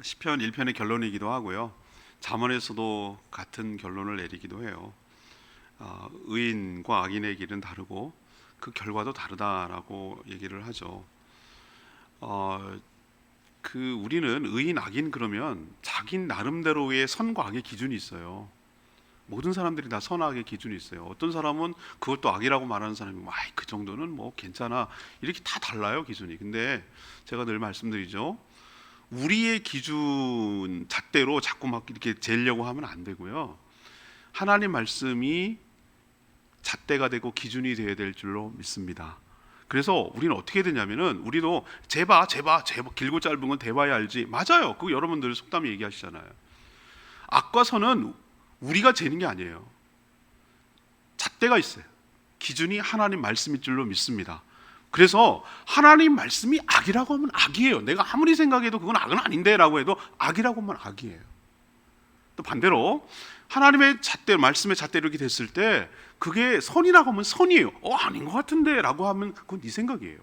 시편 1편의 결론이기도 하고요. 잠언에서도 같은 결론을 내리기도 해요. 의인과 악인의 길은 다르고 그 결과도 다르다라고 얘기를 하죠. 우리는 의인 악인 그러면 자기 나름대로의 선과 악의 기준이 있어요. 모든 사람들이 다 선악의 기준이 있어요. 어떤 사람은 그것도 악이라고 말하는 사람이 그 정도는 뭐 괜찮아 이렇게 다 달라요, 기준이. 근데 제가 늘 말씀드리죠. 우리의 기준 잣대로 자꾸 막 이렇게 재려고 하면 안 되고요. 하나님 말씀이 잣대가 되고 기준이 되어야 될 줄로 믿습니다. 그래서 우리는 어떻게 되냐면은 우리도 재봐 길고 짧은 건 대봐야 알지. 맞아요. 그거 여러분들 속담에 얘기하시잖아요. 악과 선은 우리가 재는 게 아니에요. 잣대가 있어요. 기준이 하나님 말씀일 줄로 믿습니다. 그래서 하나님 말씀이 악이라고 하면 악이에요. 내가 아무리 생각해도 그건 악은 아닌데 라고 해도 악이라고 하면 악이에요. 또 반대로 하나님의 잣대, 말씀의 잣대로 이렇게 됐을 때 그게 선이라고 하면 선이에요. 아닌 것 같은데 라고 하면 그건 네 생각이에요.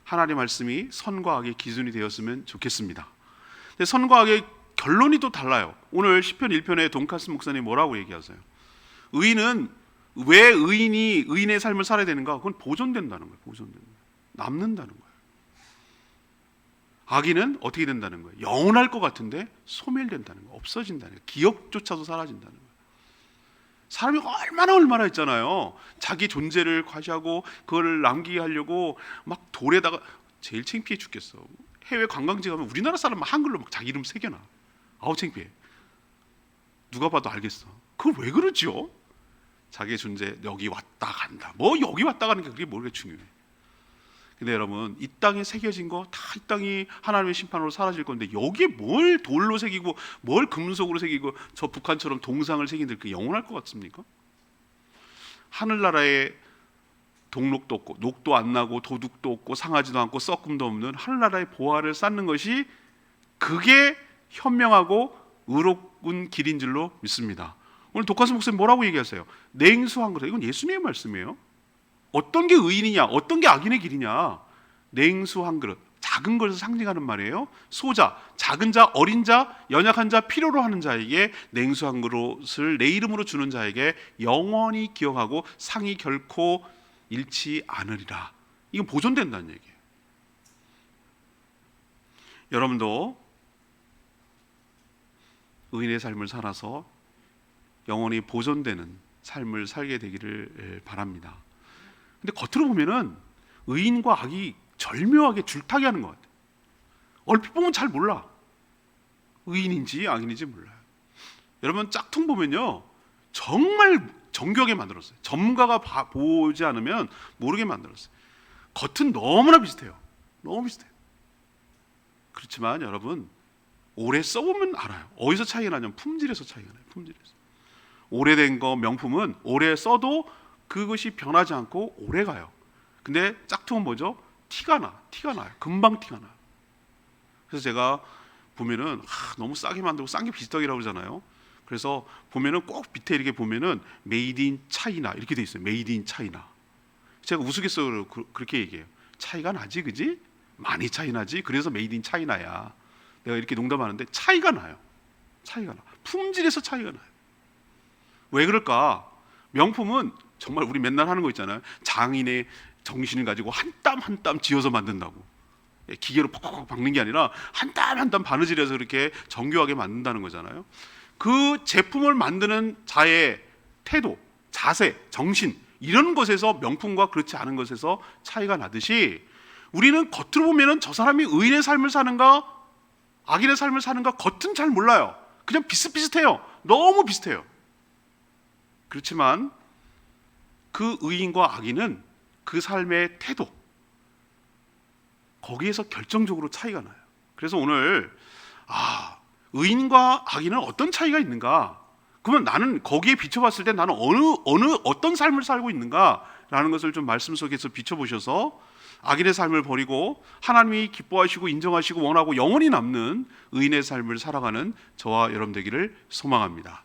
하나님 말씀이 선과 악의 기준이 되었으면 좋겠습니다. 근데 선과 악의 결론이 또 달라요. 오늘 시편 1편에 돈카스 목사님 뭐라고 얘기하세요? 의인은 왜 의인이 의인의 삶을 살아야 되는가? 그건 보존된다는 거예요. 보존된다. 남는다는 거예요. 악인은 어떻게 된다는 거예요? 영원할 것 같은데 소멸된다는 거예요. 없어진다는 거예요. 기억조차도 사라진다는 거예요. 사람이 얼마나 있잖아요. 자기 존재를 과시하고 그걸 남기게 하려고 막 돌에다가 제일 창피해 죽겠어. 해외 관광지 가면 우리나라 사람 한글로 막 자기 이름 새겨놔. 아우 창피해. 누가 봐도 알겠어. 그걸 왜 그러죠? 자기의 존재 여기 왔다 간다. 뭐 여기 왔다 가는 게 그게 뭐가 중요해. 근데 여러분 이 땅에 새겨진 거 다 이 땅이 하나님의 심판으로 사라질 건데 여기에 뭘 돌로 새기고 뭘 금속으로 새기고 저 북한처럼 동상을 새긴들 그 영원할 것 같습니까? 하늘나라에 동록도 없고 녹도 안 나고 도둑도 없고 상하지도 않고 썩금도 없는 하늘나라의 보화를 쌓는 것이 그게 현명하고 의로운 길인 줄로 믿습니다. 오늘 독가스 목사님 뭐라고 얘기하세요? 냉수한 것. 이건 예수님의 말씀이에요. 어떤 게 의인이냐, 어떤 게 악인의 길이냐. 냉수 한 그릇, 작은 것을 상징하는 말이에요. 소자, 작은 자, 어린 자, 연약한 자, 필요로 하는 자에게 냉수 한 그릇을 내 이름으로 주는 자에게 영원히 기억하고 상이 결코 잃지 않으리라. 이건 보존된다는 얘기예요. 여러분도 의인의 삶을 살아서 영원히 보존되는 삶을 살게 되기를 바랍니다. 근데 겉으로 보면은 의인과 악이 절묘하게 줄타기 하는 것 같아요. 얼핏 보면 잘 몰라. 의인인지 악인인지 몰라요. 여러분 짝퉁 보면요 정말 정교하게 만들었어요. 전문가가 보지 않으면 모르게 만들었어요. 겉은 너무나 비슷해요. 너무 비슷해요. 그렇지만 여러분 오래 써보면 알아요. 어디서 차이가 나냐면 품질에서 차이가 나요. 품질에서. 오래된 거 명품은 오래 써도 그것이 변하지 않고 오래 가요. 근데 짝퉁은 뭐죠? 티가 나요. 금방 티가 나요. 그래서 제가 보면은 너무 싸게 만들고 싼 게 비슷하기라고 그러잖아요. 그래서 보면은 꼭 밑에 이렇게 보면은 메이드 인 차이나 이렇게 돼 있어요. 메이드 인 차이나. 제가 우스갯소리로 그렇게 얘기해요. 차이가 나지, 그지? 많이 차이 나지. 그래서 메이드 인 차이나야. 내가 이렇게 농담하는데 차이가 나요. 차이가 나. 품질에서 차이가 나요. 왜 그럴까? 명품은 정말 우리 맨날 하는 거 있잖아요. 장인의 정신을 가지고 한 땀 한 땀 지어서 만든다고. 기계로 팍팍 박는 게 아니라 한 땀 한 땀 바느질해서 이렇게 정교하게 만든다는 거잖아요. 그 제품을 만드는 자의 태도, 자세, 정신 이런 것에서 명품과 그렇지 않은 것에서 차이가 나듯이 우리는 겉으로 보면은 저 사람이 의인의 삶을 사는가 악인의 삶을 사는가 겉은 잘 몰라요. 그냥 비슷비슷해요. 너무 비슷해요. 그렇지만 그 의인과 악인은 그 삶의 태도 거기에서 결정적으로 차이가 나요. 그래서 오늘 의인과 악인은 어떤 차이가 있는가? 그러면 나는 거기에 비춰봤을 때 나는 어떤 삶을 살고 있는가라는 것을 좀 말씀 속에서 비춰보셔서 악인의 삶을 버리고 하나님이 기뻐하시고 인정하시고 원하고 영원히 남는 의인의 삶을 살아가는 저와 여러분 되기를 소망합니다.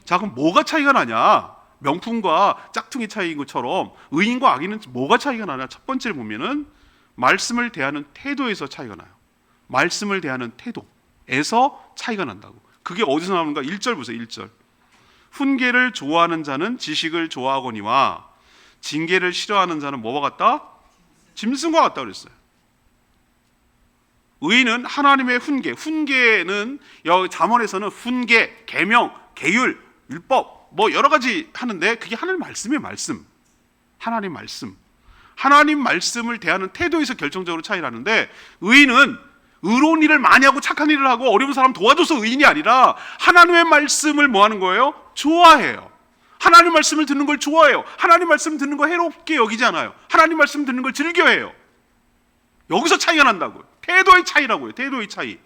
자, 그럼 뭐가 차이가 나냐? 명품과 짝퉁의 차이인 것처럼 의인과 악인은 뭐가 차이가 나냐? 첫 번째를 보면은 말씀을 대하는 태도에서 차이가 나요. 말씀을 대하는 태도에서 차이가 난다고. 그게 어디서 나오는가? 1절 보세요. 1절. 훈계를 좋아하는 자는 지식을 좋아하거니와 징계를 싫어하는 자는 뭐와 같다? 짐승과 같다 그랬어요. 의인은 하나님의 훈계는 여기 잠언에서는 훈계, 계명, 계율, 율법 뭐 여러 가지 하는데 그게 하나님 말씀이에요. 하나님 말씀. 하나님 말씀을 대하는 태도에서 결정적으로 차이가 나는데, 의인은 의로운 일을 많이 하고 착한 일을 하고 어려운 사람 도와줘서 의인이 아니라 하나님의 말씀을 뭐 하는 거예요? 좋아해요. 하나님 말씀을 듣는 걸 좋아해요. 하나님 말씀 듣는 거 해롭게 여기지 않아요. 하나님 말씀 듣는 걸 즐겨해요. 여기서 차이가 난다고요. 태도의 차이라고요. 태도의 차이.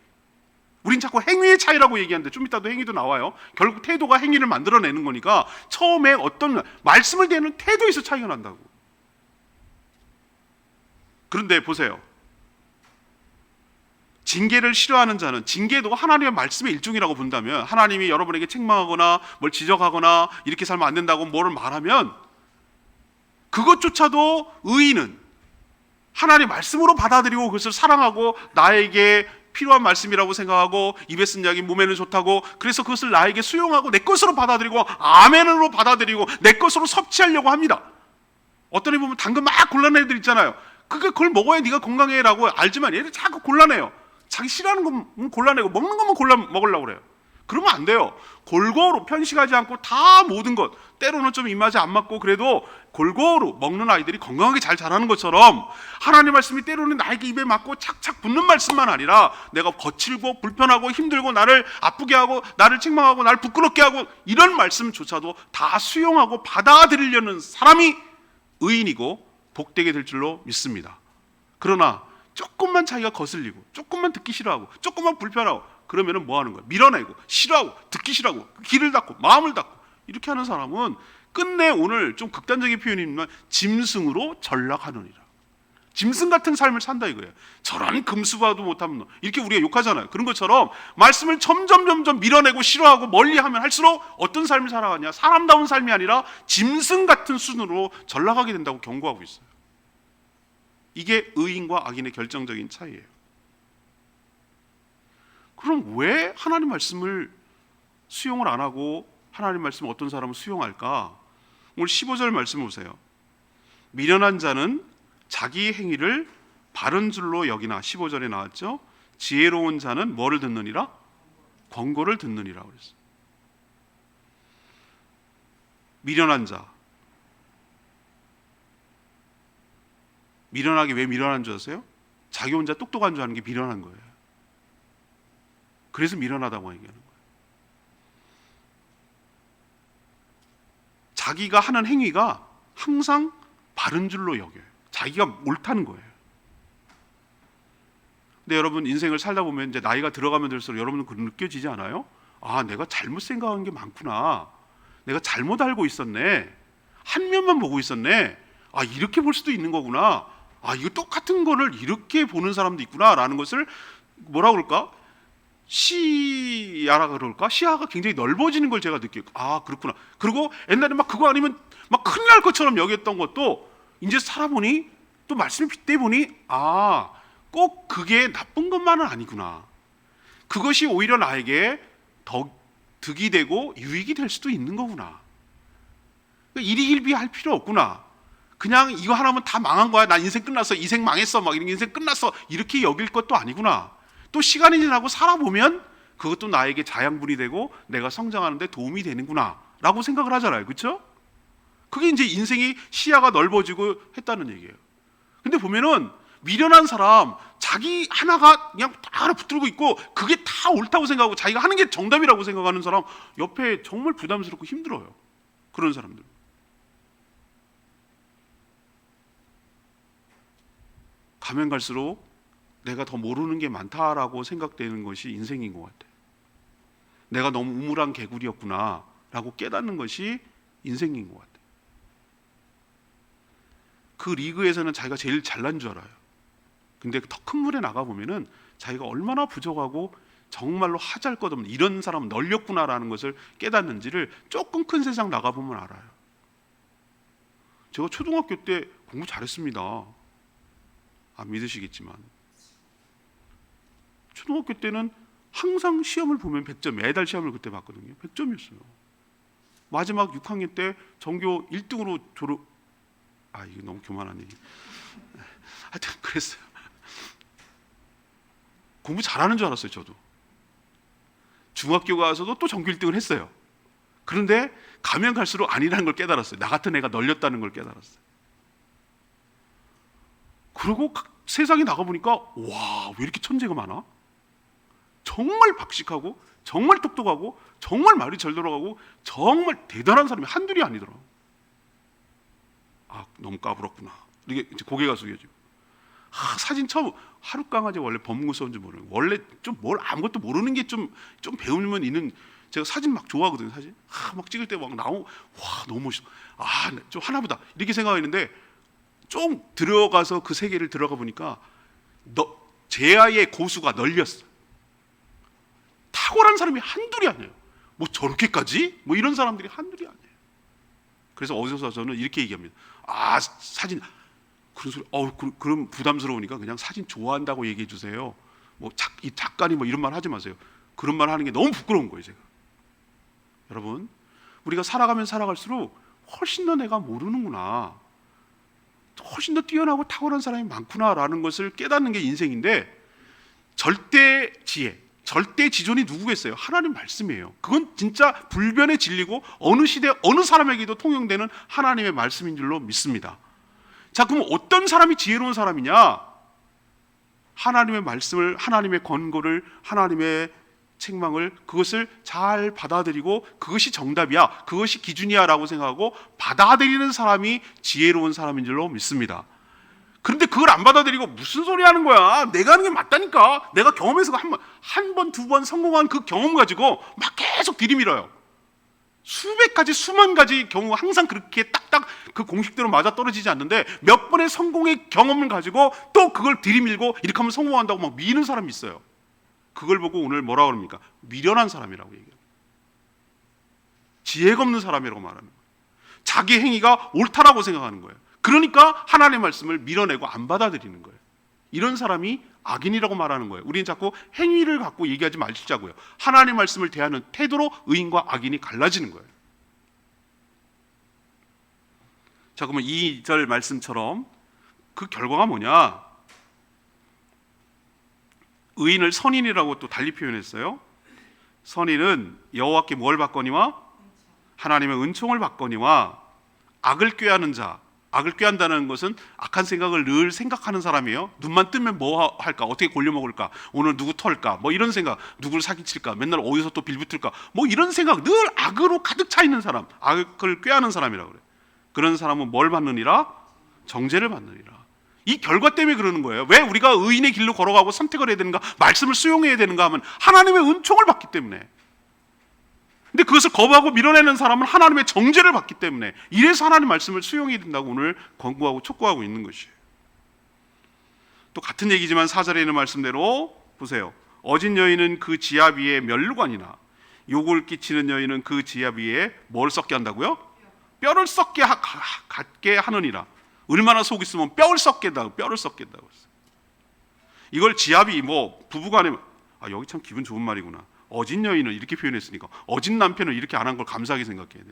우린 자꾸 행위의 차이라고 얘기하는데 좀 이따도 행위도 나와요. 결국 태도가 행위를 만들어내는 거니까 처음에 어떤 말씀을 대하는 태도에서 차이가 난다고. 그런데 보세요. 징계를 싫어하는 자는, 징계도 하나님의 말씀의 일종이라고 본다면, 하나님이 여러분에게 책망하거나 뭘 지적하거나 이렇게 살면 안 된다고 뭐를 말하면 그것조차도 의인은 하나님의 말씀으로 받아들이고 그것을 사랑하고 나에게 필요한 말씀이라고 생각하고 입에 쓴 약이 몸에는 좋다고 그래서 그것을 나에게 수용하고 내 것으로 받아들이고 아멘으로 받아들이고 내 것으로 섭취하려고 합니다. 어떤 애 보면 당근 막 골라낸 애들 있잖아요. 그걸 먹어야 네가 건강해라고 알지만 얘들 자꾸 골라내요. 자기 싫어하는 건 골라내고 먹는 것만 골라 먹으려고 그래요. 그러면 안 돼요. 골고루 편식하지 않고 다 모든 것, 때로는 좀 입맛에 안 맞고 그래도 골고루 먹는 아이들이 건강하게 잘 자라는 것처럼 하나님 말씀이 때로는 나에게 입에 맞고 착착 붙는 말씀만 아니라 내가 거칠고 불편하고 힘들고 나를 아프게 하고 나를 책망하고 나를 부끄럽게 하고 이런 말씀조차도 다 수용하고 받아들이려는 사람이 의인이고 복되게 될 줄로 믿습니다. 그러나 조금만 자기가 거슬리고 조금만 듣기 싫어하고 조금만 불편하고 그러면은 뭐 하는 거야? 밀어내고 싫어하고 듣기 싫어하고 귀를 닫고 마음을 닫고 이렇게 하는 사람은 끝내 오늘 좀 극단적인 표현이지만 짐승으로 전락하느니라. 짐승 같은 삶을 산다 이거예요. 저런 금수저도 못하면 이렇게 우리가 욕하잖아요. 그런 것처럼 말씀을 점점 밀어내고 싫어하고 멀리하면 할수록 어떤 삶을 살아가냐? 사람다운 삶이 아니라 짐승 같은 수준으로 전락하게 된다고 경고하고 있어요. 이게 의인과 악인의 결정적인 차이예요. 그럼 왜 하나님 말씀을 수용을 안 하고 하나님 말씀을 어떤 사람은 수용할까? 오늘 15절 말씀 보세요. 미련한 자는 자기 행위를 바른 줄로 여기나 15절에 나왔죠. 지혜로운 자는 뭐를 듣느니라? 권고를 듣느니라 그랬어요. 미련한 자. 미련하게 왜 미련한 줄 아세요? 자기 혼자 똑똑한 줄 아는 게 미련한 거예요. 그래서 미련하다고 얘기하는 거예요. 자기가 하는 행위가 항상 바른 줄로 여겨요. 자기가 옳다는 거예요. 근데 여러분 인생을 살다 보면 이제 나이가 들어가면 들수록 여러분은 그런 느껴지지 않아요? 아, 내가 잘못 생각한 게 많구나. 내가 잘못 알고 있었네. 한 면만 보고 있었네. 아, 이렇게 볼 수도 있는 거구나. 아, 이거 똑같은 거를 이렇게 보는 사람도 있구나라는 것을 뭐라 그럴까? 시야라 그럴까? 시야가 굉장히 넓어지는 걸 제가 느껴요. 아, 그렇구나. 그리고 옛날에 막 그거 아니면 막 큰일 날 것처럼 여겼던 것도 이제 살아보니 또 말씀을 빗대 보니 아, 꼭 그게 나쁜 것만은 아니구나. 그것이 오히려 나에게 더 득이 되고 유익이 될 수도 있는 거구나. 일희일비할 필요 없구나. 그냥 이거 하나면 다 망한 거야. 나 인생 끝났어. 인생 망했어. 막 인생 끝났어. 이렇게 여길 것도 아니구나. 또 시간이 지나고 살아보면 그것도 나에게 자양분이 되고 내가 성장하는 데 도움이 되는구나 라고 생각을 하잖아요. 그렇죠? 그게 이제 인생이 시야가 넓어지고 했다는 얘기예요. 근데 보면은 미련한 사람 자기 하나가 그냥 다 하나 붙들고 있고 그게 다 옳다고 생각하고 자기가 하는 게 정답이라고 생각하는 사람 옆에 정말 부담스럽고 힘들어요. 그런 사람들. 가면 갈수록 내가 더 모르는 게 많다라고 생각되는 것이 인생인 것 같아요. 내가 너무 우물한 개구리였구나 라고 깨닫는 것이 인생인 것 같아요. 그 리그에서는 자기가 제일 잘난 줄 알아요. 근데 더 큰 물에 나가보면은 자기가 얼마나 부족하고 정말로 하잘것없는 이런 사람은 널렸구나라는 것을 깨닫는지를 조금 큰 세상 나가보면 알아요. 제가 초등학교 때 공부 잘했습니다. 안 믿으시겠지만 초등학교 때는 항상 시험을 보면 100점, 매달 시험을 그때 봤거든요. 100점이었어요. 마지막 6학년 때 전교 1등으로 졸업. 이게 너무 교만한 얘기. 하여튼 그랬어요. 공부 잘하는 줄 알았어요. 저도 중학교 가서도 또 전교 1등을 했어요. 그런데 가면 갈수록 아니라는 걸 깨달았어요. 나 같은 애가 널렸다는 걸 깨달았어요. 그리고 세상에 나가보니까 와, 왜 이렇게 천재가 많아? 정말 박식하고 정말 똑똑하고 정말 말이 잘 돌아가고 정말 대단한 사람이 한둘이 아니더라. 너무 까불었구나. 이게 이제 고개가 숙여지고. 사진 처음 하루 강아지 원래 법무서인지 모르는. 원래 좀 뭘 아무것도 모르는 게 좀 배우면 있는. 제가 사진 막 좋아하거든요. 사진 막 찍을 때 막 나오고 와 너무 멋있어. 좀 하나보다 이렇게 생각했는데 좀 들어가서 그 세계를 들어가 보니까 제아의 고수가 널렸어. 탁월한 사람이 한둘이 아니에요. 뭐 저렇게까지? 뭐 이런 사람들이 한둘이 아니에요. 그래서 어디서 저는 이렇게 얘기합니다. 사진 그런 소리. 그럼 부담스러우니까 그냥 사진 좋아한다고 얘기해 주세요. 이 작가님 이런 말 하지 마세요. 그런 말 하는 게 너무 부끄러운 거예요, 제가. 여러분, 우리가 살아가면 살아갈수록 훨씬 더 내가 모르는구나, 훨씬 더 뛰어나고 탁월한 사람이 많구나라는 것을 깨닫는 게 인생인데, 절대 지혜, 절대 지존이 누구겠어요? 하나님 말씀이에요. 그건 진짜 불변의 진리고 어느 시대 어느 사람에게도 통용되는 하나님의 말씀인 줄로 믿습니다. 자, 그럼 어떤 사람이 지혜로운 사람이냐? 하나님의 말씀을, 하나님의 권고를, 하나님의 책망을, 그것을 잘 받아들이고 그것이 정답이야, 그것이 기준이야 라고 생각하고 받아들이는 사람이 지혜로운 사람인 줄로 믿습니다. 그런데 그걸 안 받아들이고 무슨 소리 하는 거야, 내가 하는 게 맞다니까, 내가 경험해서 한 번, 두 번 성공한 그 경험 가지고 막 계속 들이밀어요. 수백 가지, 수만 가지 경우가 항상 그렇게 딱딱 그 공식대로 맞아 떨어지지 않는데 몇 번의 성공의 경험을 가지고 또 그걸 들이밀고 이렇게 하면 성공한다고 막 미는 사람이 있어요. 그걸 보고 오늘 뭐라고 합니까? 미련한 사람이라고 얘기해요. 지혜가 없는 사람이라고 말하는 거예요. 자기 행위가 옳다라고 생각하는 거예요. 그러니까 하나님의 말씀을 밀어내고 안 받아들이는 거예요. 이런 사람이 악인이라고 말하는 거예요. 우리는 자꾸 행위를 갖고 얘기하지 마시자고요. 하나님의 말씀을 대하는 태도로 의인과 악인이 갈라지는 거예요. 자, 그러면 2절 말씀처럼 그 결과가 뭐냐? 의인을 선인이라고 또 달리 표현했어요. 선인은 여호와께 뭘 받거니와 하나님의 은총을 받거니와 악을 꾀하는 자. 악을 꾀한다는 것은 악한 생각을 늘 생각하는 사람이에요. 눈만 뜨면 뭐 할까, 어떻게 골려먹을까, 오늘 누구 털까, 뭐 이런 생각, 누구를 사기칠까, 맨날 어디서 또 빌붙을까, 뭐 이런 생각, 늘 악으로 가득 차 있는 사람, 악을 꾀하는 사람이라고 그래요. 그런 사람은 뭘 받느니라? 정죄를 받느니라. 이 결과 때문에 그러는 거예요. 왜 우리가 의인의 길로 걸어가고 선택을 해야 되는가, 말씀을 수용해야 되는가 하면 하나님의 은총을 받기 때문에. 근데 그것을 거부하고 밀어내는 사람은 하나님의 정죄를 받기 때문에, 이래서 하나님 말씀을 수용해야 된다고 오늘 권고하고 촉구하고 있는 것이에요. 또 같은 얘기지만 4절에 있는 말씀대로 보세요. 어진 여인은 그 지압 위에 멸루관이나 욕을 끼치는 여인은 그 지압 위에 뭘 썩게 한다고요? 뼈를 썩게 갖게 하느니라. 얼마나 속이 있으면 뼈를 썩게 한다고, 뼈를 썩게 한다고 했어요. 이걸 지압이 부부간에 여기 참 기분 좋은 말이구나. 어진 여인은 이렇게 표현했으니까 어진 남편은 이렇게 안 한 걸 감사하게 생각해야 돼.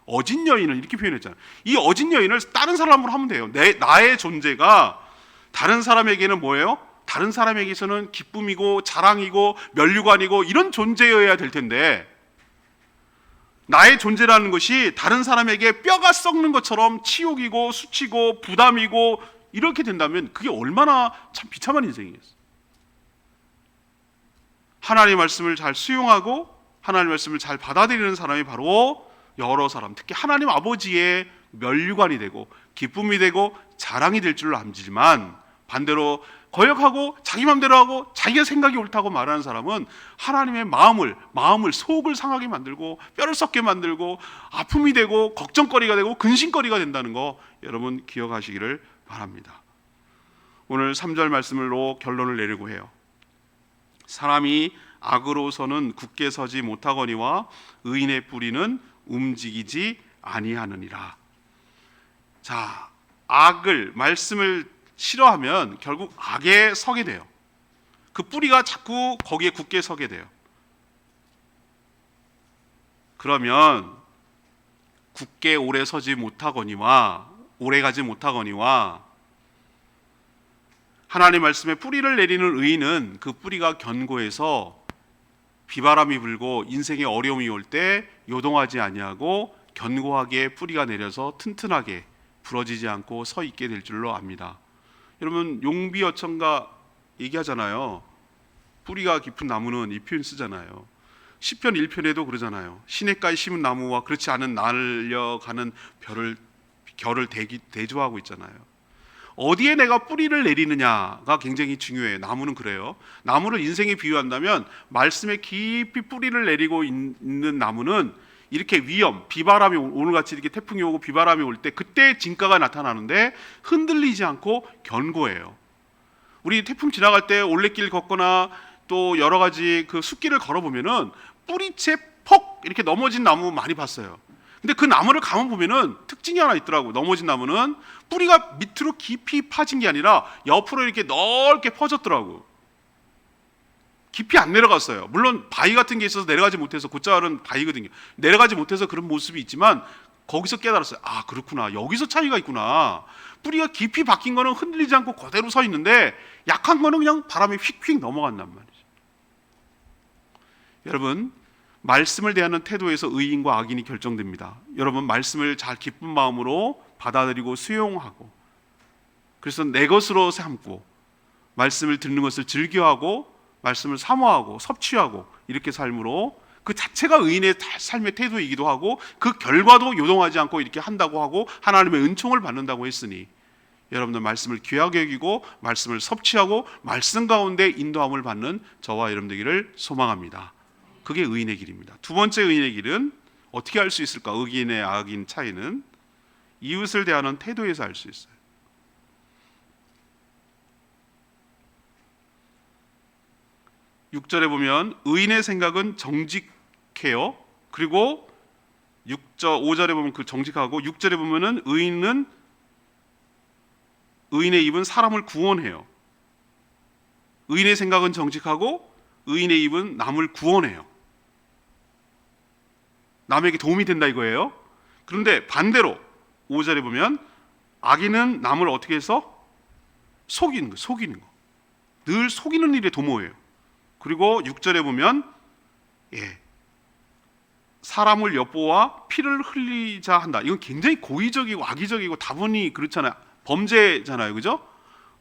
어진 여인은 이렇게 표현했잖아요. 이 어진 여인을 다른 사람으로 하면 돼요. 나의 존재가 다른 사람에게는 뭐예요? 다른 사람에게서는 기쁨이고 자랑이고 면류관이고 이런 존재여야 될 텐데, 나의 존재라는 것이 다른 사람에게 뼈가 썩는 것처럼 치욕이고 수치고 부담이고 이렇게 된다면 그게 얼마나 참 비참한 인생이겠어요. 하나님의 말씀을 잘 수용하고 하나님의 말씀을 잘 받아들이는 사람이 바로 여러 사람, 특히 하나님 아버지의 면류관이 되고 기쁨이 되고 자랑이 될 줄로 암지만, 반대로 거역하고 자기 마음대로 하고 자기가 생각이 옳다고 말하는 사람은 하나님의 마음을 속을 상하게 만들고 뼈를 썩게 만들고 아픔이 되고 걱정거리가 되고 근심거리가 된다는 거 여러분 기억하시기를 바랍니다. 오늘 3절 말씀으로 결론을 내리고 해요. 사람이 악으로서는 굳게 서지 못하거니와 의인의 뿌리는 움직이지 아니하느니라. 자, 말씀을 싫어하면 결국 악에 서게 돼요. 그 뿌리가 자꾸 거기에 굳게 서게 돼요. 그러면 굳게 오래 서지 못하거니와 오래 가지 못하거니와 하나님 말씀에 뿌리를 내리는 의인은 그 뿌리가 견고해서 비바람이 불고 인생에 어려움이 올 때 요동하지 아니하고 견고하게 뿌리가 내려서 튼튼하게 부러지지 않고 서 있게 될 줄로 압니다. 여러분 용비어천가 얘기하잖아요. 뿌리가 깊은 나무는 이 표현 쓰잖아요. 시편 1편에도 그러잖아요. 시냇가에 심은 나무와 그렇지 않은 날려가는 결을 대조하고 있잖아요. 어디에 내가 뿌리를 내리느냐가 굉장히 중요해요. 나무는 그래요. 나무를 인생에 비유한다면 말씀에 깊이 뿌리를 내리고 있는 나무는 이렇게 위험, 비바람이 오늘같이 이렇게 태풍이 오고 비바람이 올 때 그때 진가가 나타나는데 흔들리지 않고 견고해요. 우리 태풍 지나갈 때 올레길 걷거나 또 여러 가지 그 숲길을 걸어보면은 뿌리채 퍽 이렇게 넘어진 나무 많이 봤어요. 근데 그 나무를 가만 보면은 특징이 하나 있더라고요. 넘어진 나무는 뿌리가 밑으로 깊이 파진 게 아니라 옆으로 이렇게 넓게 퍼졌더라고요. 깊이 안 내려갔어요. 물론 바위 같은 게 있어서 내려가지 못해서 곧자른 바위거든요. 내려가지 못해서 그런 모습이 있지만 거기서 깨달았어요. 아 그렇구나. 여기서 차이가 있구나. 뿌리가 깊이 박힌 거는 흔들리지 않고 그대로 서 있는데 약한 거는 그냥 바람에 휙휙 넘어간단 말이죠. 여러분 말씀을 대하는 태도에서 의인과 악인이 결정됩니다. 여러분 말씀을 잘 기쁜 마음으로 받아들이고 수용하고 그래서 내 것으로 삼고 말씀을 듣는 것을 즐겨하고 말씀을 사모하고 섭취하고 이렇게 삶으로 그 자체가 의인의 삶의 태도이기도 하고 그 결과도 요동하지 않고 이렇게 한다고 하고 하나님의 은총을 받는다고 했으니 여러분들 말씀을 귀하게 여기고 말씀을 섭취하고 말씀 가운데 인도함을 받는 저와 여러분 되기를 소망합니다. 그게 의인의 길입니다. 두 번째 의인의 길은 어떻게 알 수 있을까? 의인의 악인 차이는 이웃을 대하는 태도에서 알 수 있어요. 6절에 보면 의인의 생각은 정직해요. 그리고 5절에 보면 그 정직하고 6절에 보면은 의인의 입은 사람을 구원해요. 의인의 생각은 정직하고 의인의 입은 남을 구원해요. 남에게 도움이 된다 이거예요. 그런데 반대로 5절에 보면 악인은 남을 어떻게 해서 속이는 거. 늘 속이는 일에 도모해요. 그리고 6절에 보면 사람을 엿보아 피를 흘리자 한다. 이건 굉장히 고의적이고 악의적이고 다분히 그렇잖아요. 범죄잖아요. 그죠?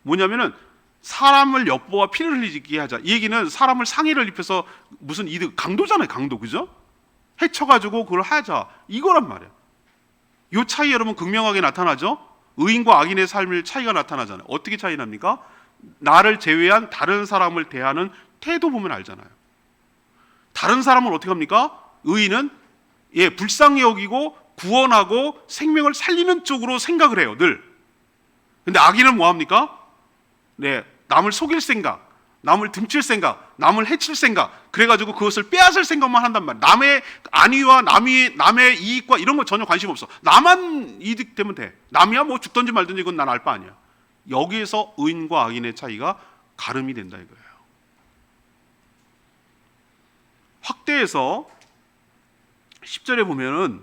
뭐냐면은 사람을 엿보아 피를 흘리게 하자. 이 얘기는 사람을 상해를 입혀서 무슨 이득, 강도잖아요. 강도. 그죠? 해쳐가지고 그걸 하자. 이거란 말이에요. 이 차이 여러분 극명하게 나타나죠? 의인과 악인의 삶의 차이가 나타나잖아요. 어떻게 차이 납니까? 나를 제외한 다른 사람을 대하는 태도 보면 알잖아요. 다른 사람은 어떻게 합니까? 의인은 불쌍히 여기고 구원하고 생명을 살리는 쪽으로 생각을 해요. 늘. 근데 악인은 뭐 합니까? 남을 속일 생각, 남을 등칠 생각, 남을 해칠 생각, 그래가지고 그것을 빼앗을 생각만 한단 말이에요. 남의 안위와 남의 이익과 이런 거 전혀 관심 없어. 나만 이득되면 돼. 남이야 뭐 죽든지 말든지 이건 난 알 바 아니야. 여기에서 의인과 악인의 차이가 가름이 된다 이거예요. 확대해서 10절에 보면은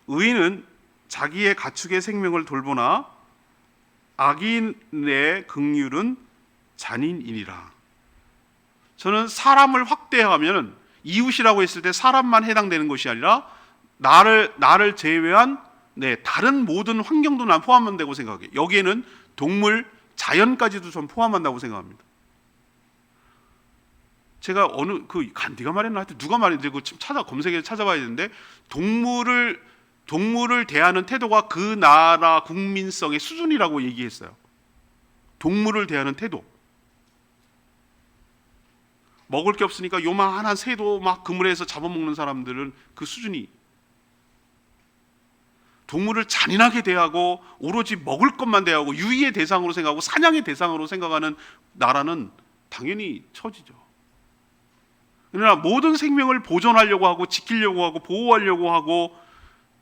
의인은 자기의 가축의 생명을 돌보나 악인의 긍휼은 잔인이니라. 저는 사람을 확대하면 이웃이라고 했을 때 사람만 해당되는 것이 아니라 나를 제외한 다른 모든 환경도 난 포함한다고 생각해요. 여기에는 동물, 자연까지도 전 포함한다고 생각합니다. 제가 간디가 말했나 하여튼 누가 말했는지 검색해서 찾아봐야 되는데 동물을 대하는 태도가 그 나라 국민성의 수준이라고 얘기했어요. 동물을 대하는 태도. 먹을 게 없으니까 요만한 새도 막 그물에서 잡아먹는 사람들은 그 수준이. 동물을 잔인하게 대하고 오로지 먹을 것만 대하고 유의의 대상으로 생각하고 사냥의 대상으로 생각하는 나라는 당연히 처지죠. 그러나 모든 생명을 보존하려고 하고 지키려고 하고 보호하려고 하고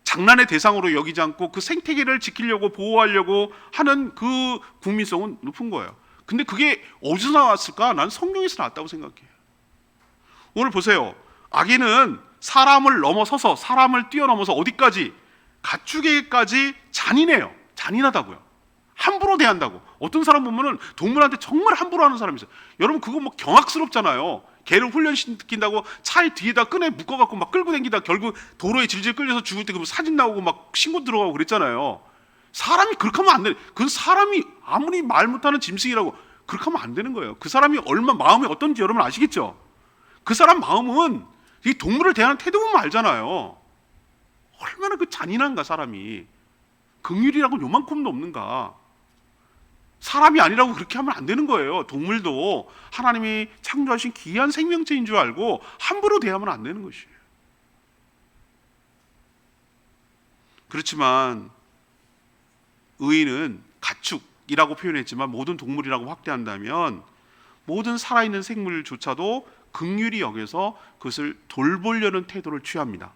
장난의 대상으로 여기지 않고 그 생태계를 지키려고 보호하려고 하는 그 국민성은 높은 거예요. 근데 그게 어디서 나왔을까? 난 성경에서 나왔다고 생각해요. 오늘 보세요. 악인은 사람을 넘어서서, 사람을 뛰어넘어서 어디까지? 가축에게까지 잔인해요. 잔인하다고요. 함부로 대한다고. 어떤 사람 보면은 동물한테 정말 함부로 하는 사람이 있어요. 여러분 그거 뭐 경악스럽잖아요. 개를 훈련시킨다고 차에 뒤에다 끈에 묶어갖고 막 끌고 다니다 결국 도로에 질질 끌려서 죽을 때 그 사진 나오고 막 신고 들어가고 그랬잖아요. 사람이 그렇게 하면 안 돼. 그 사람이 아무리 말 못하는 짐승이라고 그렇게 하면 안 되는 거예요. 그 사람이 마음이 어떤지 여러분 아시겠죠? 그 사람 마음은 이 동물을 대하는 태도 보면 알잖아요. 얼마나 그 잔인한가 사람이. 긍휼이라고 요만큼도 없는가. 사람이 아니라고 그렇게 하면 안 되는 거예요. 동물도 하나님이 창조하신 귀한 생명체인 줄 알고 함부로 대하면 안 되는 것이에요. 그렇지만 의인은 가축이라고 표현했지만 모든 동물이라고 확대한다면 모든 살아있는 생물조차도 긍휼히 여겨서 그것을 돌보려는 태도를 취합니다.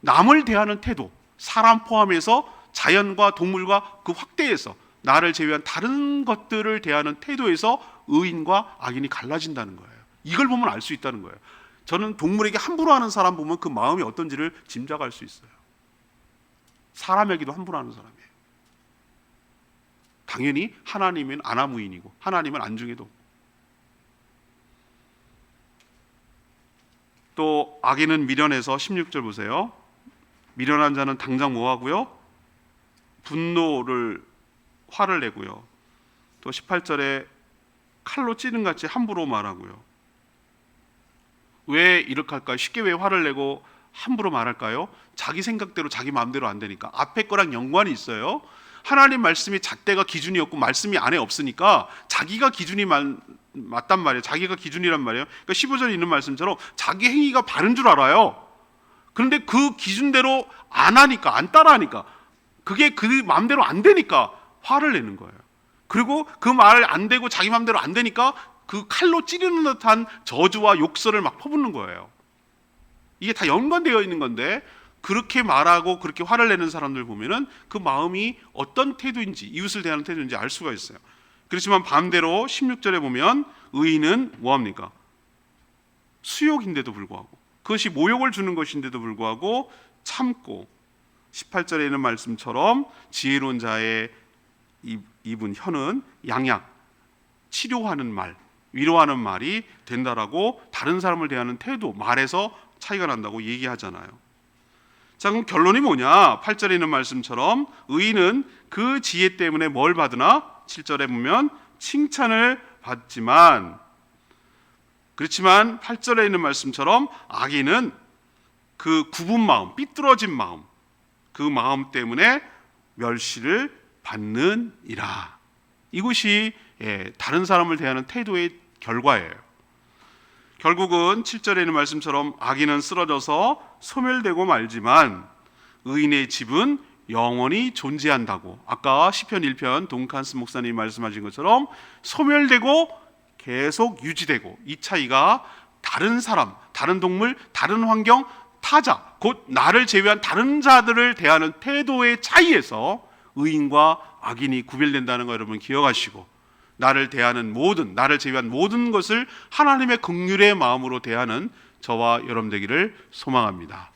남을 대하는 태도, 사람 포함해서 자연과 동물과 그 확대에서 나를 제외한 다른 것들을 대하는 태도에서 의인과 악인이 갈라진다는 거예요. 이걸 보면 알 수 있다는 거예요. 저는 동물에게 함부로 하는 사람 보면 그 마음이 어떤지를 짐작할 수 있어요. 사람에게도 함부로 하는 사람이에요. 당연히 하나님은 안하무인이고 하나님은 안중에도 없고. 또 악인은 미련해서 16절 보세요. 미련한 자는 당장 뭐하고요? 분노를 화를 내고요. 또 18절에 칼로 찌는 같이 함부로 말하고요. 왜 이렇게 할까요? 쉽게 왜 화를 내고 함부로 말할까요? 자기 생각대로 자기 마음대로 안 되니까. 앞에 거랑 연관이 있어요. 하나님 말씀이 잣대가 기준이었고 말씀이 안에 없으니까 자기가 기준이 맞단 말이에요. 자기가 기준이란 말이에요. 그러니까 15절에 있는 말씀처럼 자기 행위가 바른 줄 알아요. 그런데 그 기준대로 안 하니까, 안 따라하니까, 그게 그 마음대로 안 되니까 화를 내는 거예요. 그리고 그 말 안 되고 자기 마음대로 안 되니까 그 칼로 찌르는 듯한 저주와 욕설을 막 퍼붓는 거예요. 이게 다 연관되어 있는 건데 그렇게 말하고 그렇게 화를 내는 사람들 보면은 그 마음이 어떤 태도인지, 이웃을 대하는 태도인지 알 수가 있어요. 그렇지만 반대로 16절에 보면 의인은 뭐합니까? 수욕인데도 불구하고, 그것이 모욕을 주는 것인데도 불구하고 참고, 18절에 있는 말씀처럼 지혜로운 자의 입은 혀는 양약, 치료하는 말, 위로하는 말이 된다라고 다른 사람을 대하는 태도, 말에서 차이가 난다고 얘기하잖아요. 자, 그럼 결론이 뭐냐? 8절에 있는 말씀처럼 의인은 그 지혜 때문에 뭘 받으나? 7절에 보면 칭찬을 받지만, 그렇지만 8절에 있는 말씀처럼 악인은 그 굽은 마음, 삐뚤어진 마음, 그 마음 때문에 멸시를 받느니라. 이것이 다른 사람을 대하는 태도의 결과예요. 결국은 7절에 있는 말씀처럼 악인은 쓰러져서 소멸되고 말지만 의인의 집은 영원히 존재한다고. 아까 시편 1편 동칸스 목사님이 말씀하신 것처럼 소멸되고 계속 유지되고, 이 차이가 다른 사람, 다른 동물, 다른 환경, 타자, 곧 나를 제외한 다른 자들을 대하는 태도의 차이에서 의인과 악인이 구별된다는 거 여러분 기억하시고, 나를 대하는 모든, 나를 제외한 모든 것을 하나님의 긍휼의 마음으로 대하는 저와 여러분 되기를 소망합니다.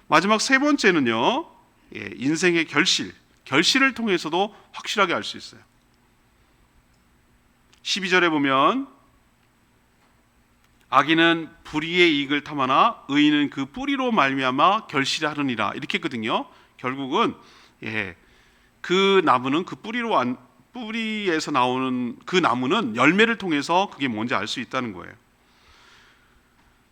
마지막 세 번째는요, 인생의 결실을 통해서도 확실하게 알 수 있어요. 12절에 보면 악인은 불의의 이익을 탐하나 의인은 그 뿌리로 말미암아 결실하느니라, 이렇게 했거든요. 결국은 그 나무는 그 뿌리에서 나오는 그 나무는 열매를 통해서 그게 뭔지 알 수 있다는 거예요.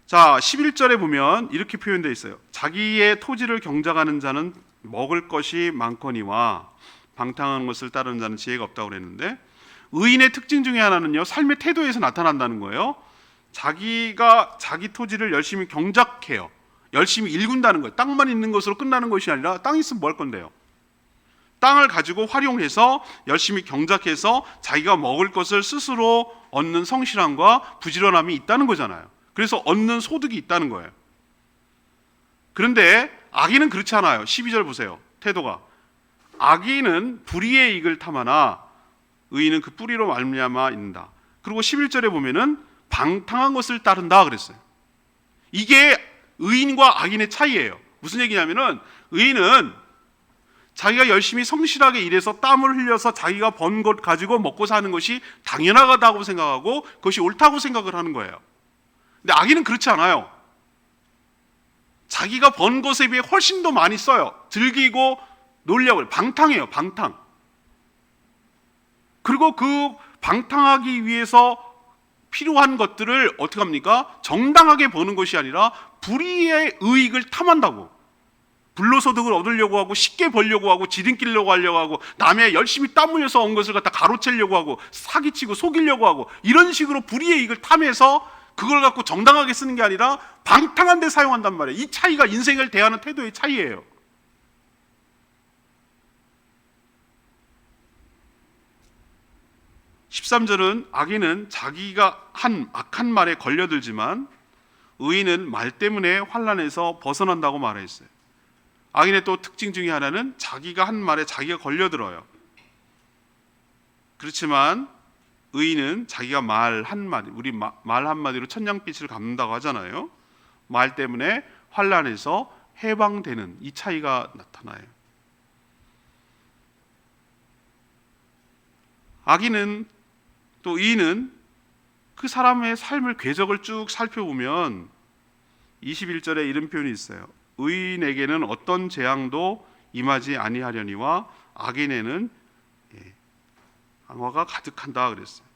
자, 11절에 보면 이렇게 표현되어 있어요. 자기의 토지를 경작하는 자는 먹을 것이 많거니와 방탕한 것을 따르는 자는 지혜가 없다고 그랬는데, 의인의 특징 중에 하나는요, 삶의 태도에서 나타난다는 거예요. 자기가 자기 토지를 열심히 경작해요. 열심히 일군다는 거예요. 땅만 있는 것으로 끝나는 것이 아니라 땅 있으면 뭐 할 건데요? 땅을 가지고 활용해서 열심히 경작해서 자기가 먹을 것을 스스로 얻는 성실함과 부지런함이 있다는 거잖아요. 그래서 얻는 소득이 있다는 거예요. 그런데 악인은 그렇지 않아요. 12절 보세요. 태도가. 악인은 불의의 이익을 탐하나 의인은 그 뿌리로 말미암아 있는다. 그리고 11절에 보면은 방탕한 것을 따른다 그랬어요. 이게 의인과 악인의 차이예요. 무슨 얘기냐면은 의인은 자기가 열심히 성실하게 일해서 땀을 흘려서 자기가 번 것 가지고 먹고 사는 것이 당연하다고 생각하고 그것이 옳다고 생각을 하는 거예요. 근데 악인은 그렇지 않아요. 자기가 번 것에 비해 훨씬 더 많이 써요. 즐기고 놀려고 해요. 방탕해요. 방탕. 그리고 그 방탕하기 위해서 필요한 것들을 어떻게 합니까? 정당하게 버는 것이 아니라 불의의 이익을 탐한다고. 불로소득을 얻으려고 하고 쉽게 벌려고 하고 지름길려고 하려고 하고 남의 열심히 땀 흘려서 온 것을 갖다 가로채려고 하고 사기치고 속이려고 하고 이런 식으로 불의의 이익을 탐해서 그걸 갖고 정당하게 쓰는 게 아니라 방탕한 데 사용한단 말이에요. 이 차이가 인생을 대하는 태도의 차이예요. (13절은) 악인은 자기가 한 악한 말에 걸려들지만 의인은 말 때문에 환난에서 벗어난다고 말했어요. 악인의 또 특징 중에 하나는 자기가 한 말에 자기가 걸려들어요. 그렇지만 의인은 자기가 말 한마디, 우리 말 한마디로 천냥빛을 갚는다고 하잖아요. 말 때문에 환난에서 해방되는 이 차이가 나타나요. 악인은 또 의인은 그 사람의 삶을 궤적을 쭉 살펴보면 21절에 이런 표현이 있어요. 의인에게는 어떤 재앙도 임하지 아니하려니와 악인에는 앙화가 가득한다 그랬어요.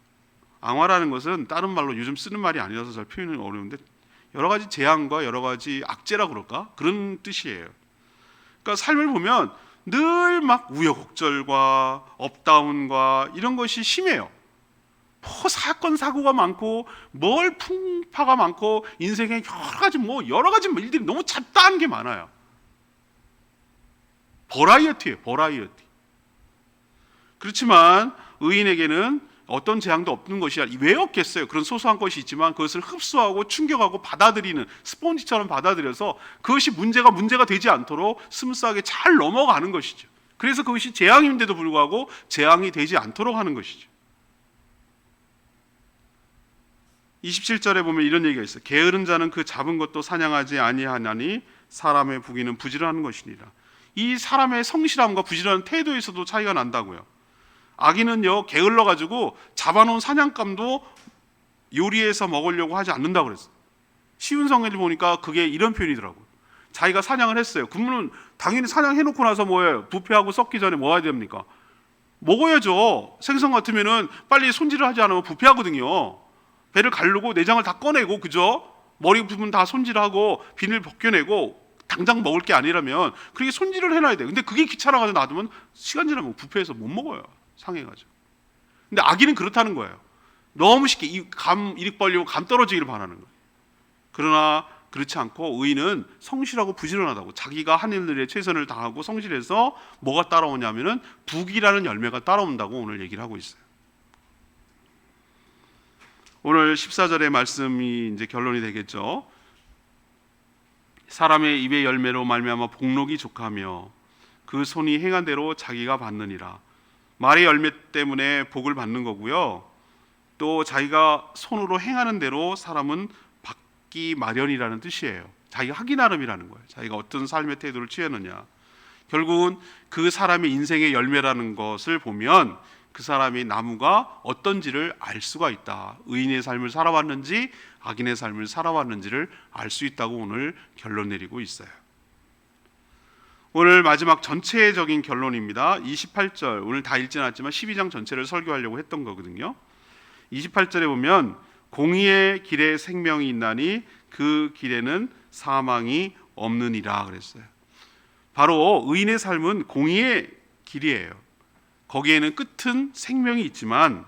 앙화라는 것은 다른 말로 요즘 쓰는 말이 아니라서 잘 표현은 어려운데 여러 가지 재앙과 여러 가지 악재라 그럴까? 그런 뜻이에요. 그러니까 삶을 보면 늘 막 우여곡절과 업다운과 이런 것이 심해요. 뭐 사건 사고가 많고 뭘 풍파가 많고 인생에 여러 가지 일들이 너무 잡다한 게 많아요. 버라이어티예요. 버라이어티. 그렇지만 의인에게는 어떤 재앙도 없는 것이 왜 없겠어요? 그런 소소한 것이 있지만 그것을 흡수하고 충격하고 받아들이는 스폰지처럼 받아들여서 그것이 문제가 되지 않도록 스무스하게 잘 넘어가는 것이죠. 그래서 그것이 재앙인데도 불구하고 재앙이 되지 않도록 하는 것이죠. 27절에 보면 이런 얘기가 있어요. 게으른 자는 그 잡은 것도 사냥하지 아니하나니 사람의 부귀는 부지런한 것이니라. 이 사람의 성실함과 부지런한 태도에서도 차이가 난다고요. 악인은요 게을러 가지고 잡아놓은 사냥감도 요리해서 먹으려고 하지 않는다고 그랬어요. 쉬운 성경을 보니까 그게 이런 표현이더라고요. 자기가 사냥을 했어요. 그러면 당연히 사냥해놓고 나서 뭐예요? 부패하고 썩기 전에 뭐 해야 됩니까? 먹어야죠. 생선 같으면은 빨리 손질을 하지 않으면 부패하거든요. 배를 가르고 내장을 다 꺼내고 그죠? 머리 부분 다 손질하고 비늘 벗겨내고 당장 먹을 게 아니라면 그렇게 손질을 해놔야 돼요. 근데 그게 귀찮아가지고 놔두면 시간 지나면 부패해서 못 먹어요. 상해가지고. 근데 악인은 그렇다는 거예요. 너무 쉽게 이익 벌리고 감 떨어지기를 바라는 거예요. 그러나 그렇지 않고 의인은 성실하고 부지런하다고 자기가 하는 일에 최선을 다하고 성실해서 뭐가 따라오냐면은 부귀라는 열매가 따라온다고 오늘 얘기를 하고 있어요. 오늘 14절의 말씀이 이제 결론이 되겠죠. 사람의 입의 열매로 말미암아 복록이 족하며 그 손이 행한 대로 자기가 받느니라. 말의 열매 때문에 복을 받는 거고요. 또 자기가 손으로 행하는 대로 사람은 받기 마련이라는 뜻이에요. 자기가 하기 나름이라는 거예요. 자기가 어떤 삶의 태도를 취하느냐. 결국은 그 사람의 인생의 열매라는 것을 보면 그 사람의 나무가 어떤지를 알 수가 있다. 의인의 삶을 살아왔는지 악인의 삶을 살아왔는지를 알 수 있다고 오늘 결론 내리고 있어요. 오늘 마지막 전체적인 결론입니다. 28절, 오늘 다 읽지는 않았지만 12장 전체를 설교하려고 했던 거거든요. 28절에 보면 공의의 길에 생명이 있나니 그 길에는 사망이 없느니라 그랬어요. 바로 의인의 삶은 공의의 길이에요. 거기에는 끝은 생명이 있지만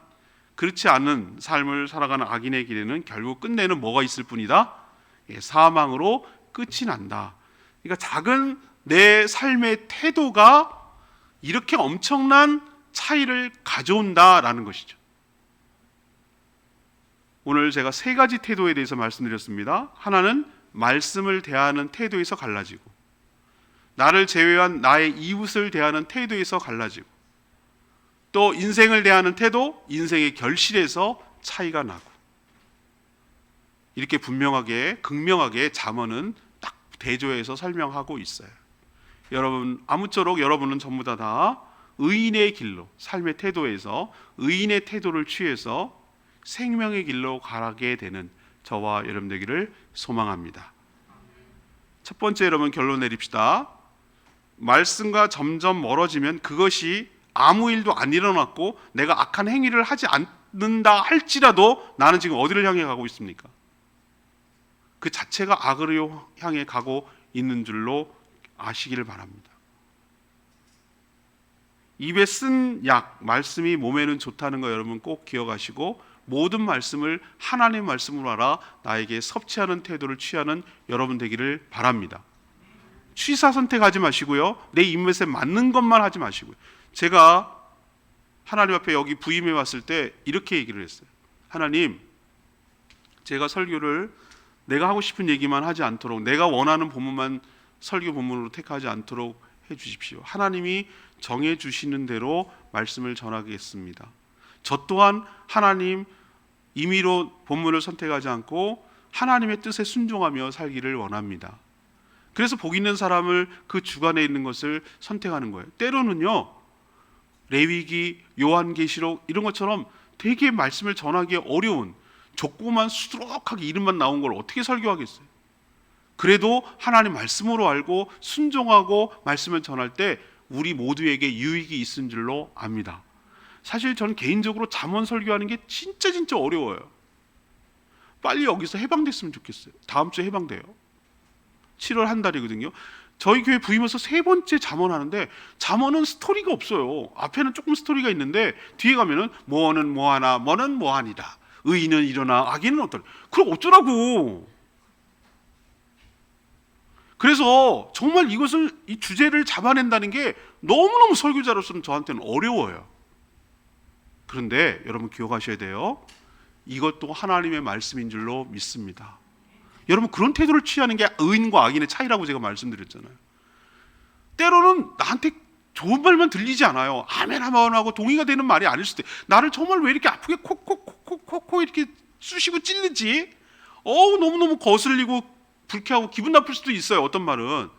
그렇지 않은 삶을 살아가는 악인의 길에는 결국 끝내는 뭐가 있을 뿐이다? 사망으로 끝이 난다. 그러니까 작은 내 삶의 태도가 이렇게 엄청난 차이를 가져온다라는 것이죠. 오늘 제가 세 가지 태도에 대해서 말씀드렸습니다. 하나는 말씀을 대하는 태도에서 갈라지고, 나를 제외한 나의 이웃을 대하는 태도에서 갈라지고, 또 인생을 대하는 태도, 인생의 결실에서 차이가 나고, 이렇게 분명하게 극명하게 잠언은 딱 대조해서 설명하고 있어요. 여러분, 아무쪼록 여러분은 전부 다 의인의 길로, 삶의 태도에서 의인의 태도를 취해서 생명의 길로 가게 되는 저와 여러분 되기를 소망합니다. 첫 번째, 여러분 결론 내립시다. 말씀과 점점 멀어지면 그것이 아무 일도 안 일어났고 내가 악한 행위를 하지 않는다 할지라도 나는 지금 어디를 향해 가고 있습니까? 그 자체가 악으로 향해 가고 있는 줄로 아시기를 바랍니다. 입에 쓴 약, 말씀이 몸에는 좋다는 거 여러분 꼭 기억하시고, 모든 말씀을 하나님의 말씀으로 알아 나에게 섭취하는 태도를 취하는 여러분 되기를 바랍니다. 취사 선택하지 마시고요, 내 입맛에 맞는 것만 하지 마시고요. 제가 하나님 앞에 여기 부임해 왔을 때 이렇게 얘기를 했어요. 하나님, 제가 설교를 내가 하고 싶은 얘기만 하지 않도록, 내가 원하는 본문만 설교 본문으로 택하지 않도록 해주십시오. 하나님이 정해주시는 대로 말씀을 전하겠습니다. 저 또한 하나님 임의로 본문을 선택하지 않고 하나님의 뜻에 순종하며 살기를 원합니다. 그래서 복 있는 사람을 그 주관에 있는 것을 선택하는 거예요. 때로는요, 레위기, 요한계시록 이런 것처럼 되게 말씀을 전하기 어려운 좁고만 수두룩하게 이름만 나온 걸 어떻게 설교하겠어요? 그래도 하나님 말씀으로 알고 순종하고 말씀을 전할 때 우리 모두에게 유익이 있은 줄로 압니다. 사실 저는 개인적으로 잠언 설교하는 게 진짜 어려워요. 빨리 여기서 해방됐으면 좋겠어요. 다음 주에 해방돼요. 7월 한 달이거든요. 저희 교회 부임해서 3번째 잠언하는데, 잠언은 스토리가 없어요. 앞에는 조금 스토리가 있는데 뒤에 가면은 뭐는 뭐하나, 뭐는 뭐하니라, 의인은 일어나 악인은 어떠나. 그럼 어쩌라고. 그래서 정말 이것을, 이 주제를 잡아낸다는 게 너무너무 설교자로서는 저한테는 어려워요. 그런데 여러분 기억하셔야 돼요. 이것도 하나님의 말씀인 줄로 믿습니다. 여러분, 그런 태도를 취하는 게 의인과 악인의 차이라고 제가 말씀드렸잖아요. 때로는 나한테 좋은 말만 들리지 않아요. 아멘 하고 동의가 되는 말이 아닐 수도 있어요. 나를 정말 왜 이렇게 아프게 콕콕콕콕콕 이렇게 쑤시고 찔르지? 너무너무 거슬리고 불쾌하고 기분 나쁠 수도 있어요, 어떤 말은.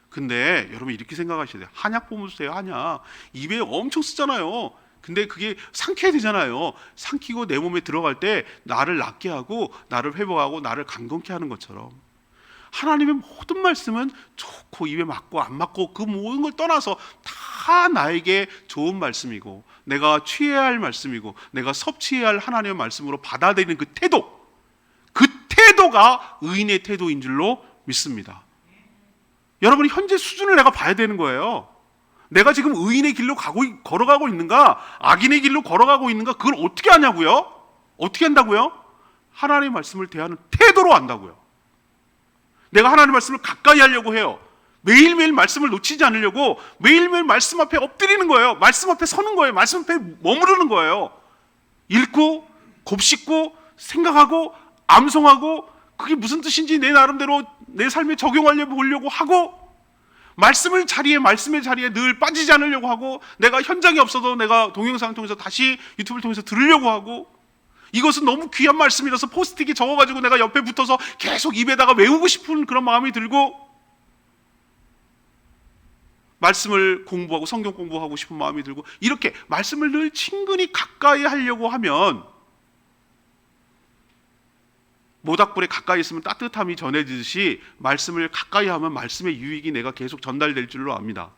근데 여러분 이렇게 생각하셔야 돼요. 한약 보세요. 한약 입에 엄청 쓰잖아요. 근데 그게 삼켜야 되잖아요. 삼키고 내 몸에 들어갈 때 나를 낫게 하고 나를 회복하고 나를 강건케 하는 것처럼, 하나님의 모든 말씀은 좋고 입에 맞고 안 맞고 그 모든 걸 떠나서 다 나에게 좋은 말씀이고, 내가 취해야 할 말씀이고, 내가 섭취해야 할 하나님의 말씀으로 받아들이는 그 태도가 의인의 태도인 줄로 믿습니다. 여러분이 현재 수준을 내가 봐야 되는 거예요. 내가 지금 의인의 길로 걸어가고 있는가, 악인의 길로 걸어가고 있는가, 그걸 어떻게 하냐고요? 어떻게 한다고요? 하나님의 말씀을 대하는 태도로 한다고요. 내가 하나님의 말씀을 가까이 하려고 해요. 매일매일 말씀을 놓치지 않으려고 매일매일 말씀 앞에 엎드리는 거예요. 말씀 앞에 서는 거예요. 말씀 앞에 머무르는 거예요. 읽고 곱씹고 생각하고 암송하고, 그게 무슨 뜻인지 내 나름대로 내 삶에 적용하려고 보려고 하고, 말씀의 자리에 늘 빠지지 않으려고 하고, 내가 현장에 없어도 내가 동영상을 통해서 다시 유튜브를 통해서 들으려고 하고, 이것은 너무 귀한 말씀이라서 포스트잇에 적어가지고 내가 옆에 붙어서 계속 입에다가 외우고 싶은 그런 마음이 들고, 말씀을 공부하고 성경 공부하고 싶은 마음이 들고, 이렇게 말씀을 늘 친근히 가까이 하려고 하면, 모닥불에 가까이 있으면 따뜻함이 전해지듯이 말씀을 가까이 하면 말씀의 유익이 내가 계속 전달될 줄로 압니다.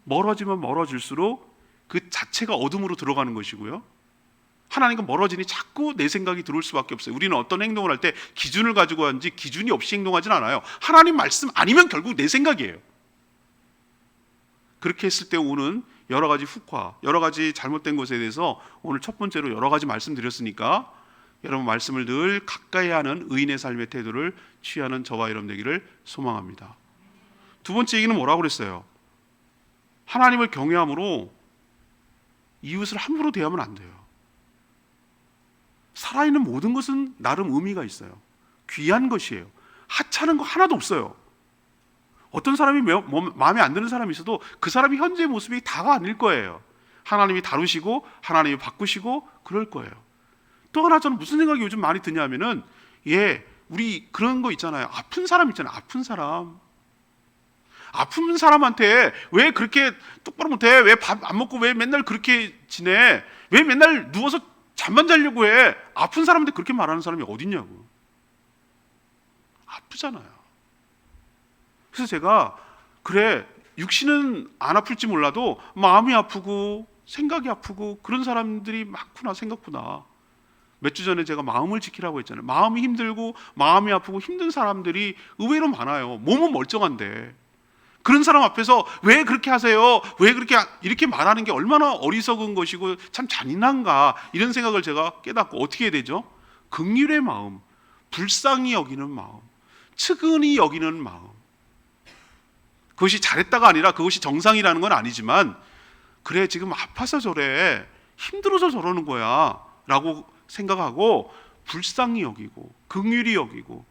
멀어지면 멀어질수록 그 자체가 어둠으로 들어가는 것이고요, 하나님과 멀어지니 자꾸 내 생각이 들어올 수밖에 없어요. 우리는 어떤 행동을 할 때 기준을 가지고 하는지 기준이 없이 행동하진 않아요. 하나님 말씀 아니면 결국 내 생각이에요. 그렇게 했을 때 오는 여러 가지 훅화, 여러 가지 잘못된 것에 대해서 오늘 첫 번째로 여러 가지 말씀드렸으니까, 여러분 말씀을 늘 가까이 하는 의인의 삶의 태도를 취하는 저와 여러분 되기를 소망합니다. 두 번째 얘기는 뭐라고 그랬어요? 하나님을 경외함으로 이웃을 함부로 대하면 안 돼요. 살아있는 모든 것은 나름 의미가 있어요. 귀한 것이에요. 하찮은 거 하나도 없어요. 어떤 사람이 마음에 안 드는 사람이 있어도 그 사람이 현재의 모습이 다가 아닐 거예요. 하나님이 다루시고 하나님이 바꾸시고 그럴 거예요. 또 하나 저는 무슨 생각이 요즘 많이 드냐면은 우리 그런 거 있잖아요. 아픈 사람 있잖아요. 아픈 사람한테 왜 그렇게 똑바로 못해? 왜 밥 안 먹고 왜 맨날 그렇게 지내? 왜 맨날 누워서 잠만 자려고 해? 아픈 사람한테 그렇게 말하는 사람이 어딨냐고. 아프잖아요. 그래서 제가 그래, 육신은 안 아플지 몰라도 마음이 아프고 생각이 아프고 그런 사람들이 많구나 생각보다. 몇 주 전에 제가 마음을 지키라고 했잖아요. 마음이 힘들고 마음이 아프고 힘든 사람들이 의외로 많아요. 몸은 멀쩡한데. 그런 사람 앞에서 왜 그렇게 하세요? 왜 그렇게 이렇게 말하는 게 얼마나 어리석은 것이고 참 잔인한가, 이런 생각을 제가 깨닫고 어떻게 해야 되죠? 긍휼의 마음, 불쌍히 여기는 마음, 측은히 여기는 마음. 그것이 잘했다가 아니라 그것이 정상이라는 건 아니지만, 그래 지금 아파서 저래, 힘들어서 저러는 거야 라고 생각하고 불쌍히 여기고 긍휼히 여기고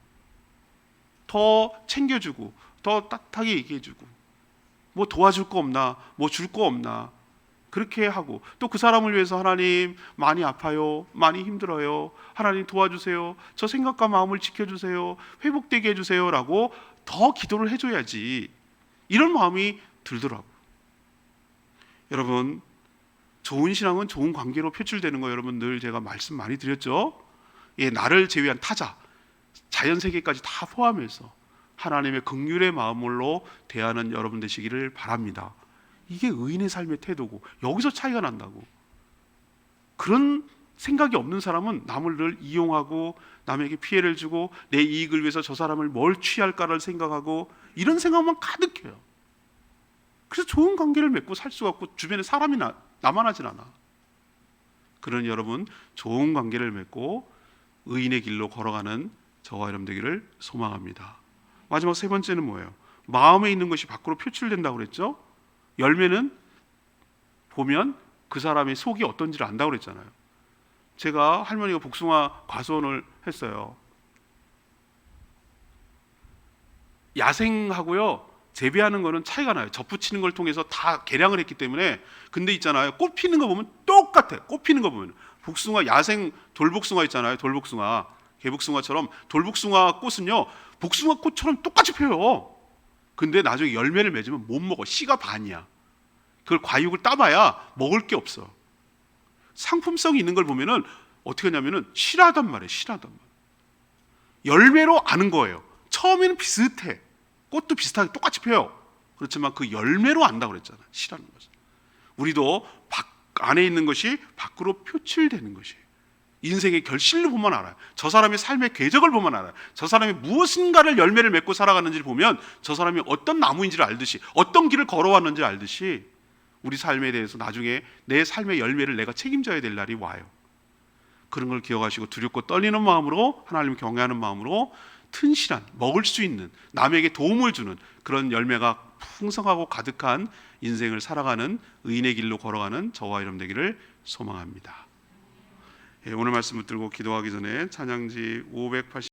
더 챙겨주고 더 따뜻하게 얘기해주고, 뭐 도와줄 거 없나, 뭐 줄 거 없나, 그렇게 하고, 또 그 사람을 위해서 하나님 많이 아파요, 많이 힘들어요, 하나님 도와주세요, 저 생각과 마음을 지켜주세요, 회복되게 해주세요 라고 더 기도를 해줘야지, 이런 마음이 들더라고. 여러분, 좋은 신앙은 좋은 관계로 표출되는 거 여러분 늘 제가 말씀 많이 드렸죠. 나를 제외한 타자, 자연 세계까지 다 포함해서 하나님의 긍휼의 마음으로 대하는 여러분 되시기를 바랍니다. 이게 의인의 삶의 태도고, 여기서 차이가 난다고. 그런 생각이 없는 사람은 남을 늘 이용하고 남에게 피해를 주고 내 이익을 위해서 저 사람을 뭘 취할까를 생각하고 이런 생각만 가득해요. 그래서 좋은 관계를 맺고 살 수가 없고 주변에 사람이 남아나질 않아. 그런 여러분, 좋은 관계를 맺고 의인의 길로 걸어가는 저와 여러분 되기를 소망합니다. 마지막 세 번째는 뭐예요? 마음에 있는 것이 밖으로 표출된다고 그랬죠? 열매는 보면 그 사람의 속이 어떤지를 안다고 그랬잖아요. 제가 할머니가 복숭아 과수원을 했어요. 야생하고요 재배하는 거는 차이가 나요. 접붙이는 걸 통해서 다 개량을 했기 때문에. 근데 있잖아요, 꽃 피는 거 보면 똑같아. 꽃 피는 거 보면 복숭아, 야생 돌복숭아 있잖아요. 돌복숭아, 개복숭아처럼 돌복숭아 꽃은요 복숭아 꽃처럼 똑같이 펴요. 근데 나중에 열매를 맺으면 못 먹어. 씨가 반이야. 그걸 과육을 따봐야 먹을 게 없어. 상품성이 있는 걸 보면은 어떻게 하냐면은 실하단 말이에요. 실하단 말. 열매로 아는 거예요. 처음에는 비슷해. 꽃도 비슷하게 똑같이 펴요. 그렇지만 그 열매로 안다고 그랬잖아요. 실하는 거죠. 우리도 안에 있는 것이 밖으로 표출되는 것이에요. 인생의 결실을 보면 알아요. 저 사람의 삶의 궤적을 보면 알아요. 저 사람이 무엇인가를 열매를 맺고 살아가는지를 보면 저 사람이 어떤 나무인지를 알듯이, 어떤 길을 걸어왔는지를 알듯이 우리 삶에 대해서 나중에 내 삶의 열매를 내가 책임져야 될 날이 와요. 그런 걸 기억하시고 두렵고 떨리는 마음으로, 하나님을 경외하는 마음으로 튼실한, 먹을 수 있는, 남에게 도움을 주는 그런 열매가 풍성하고 가득한 인생을 살아가는 의인의 길로 걸어가는 저와 여러분 되기를 소망합니다. 오늘 말씀 붙들고 기도하기 전에 찬양지 580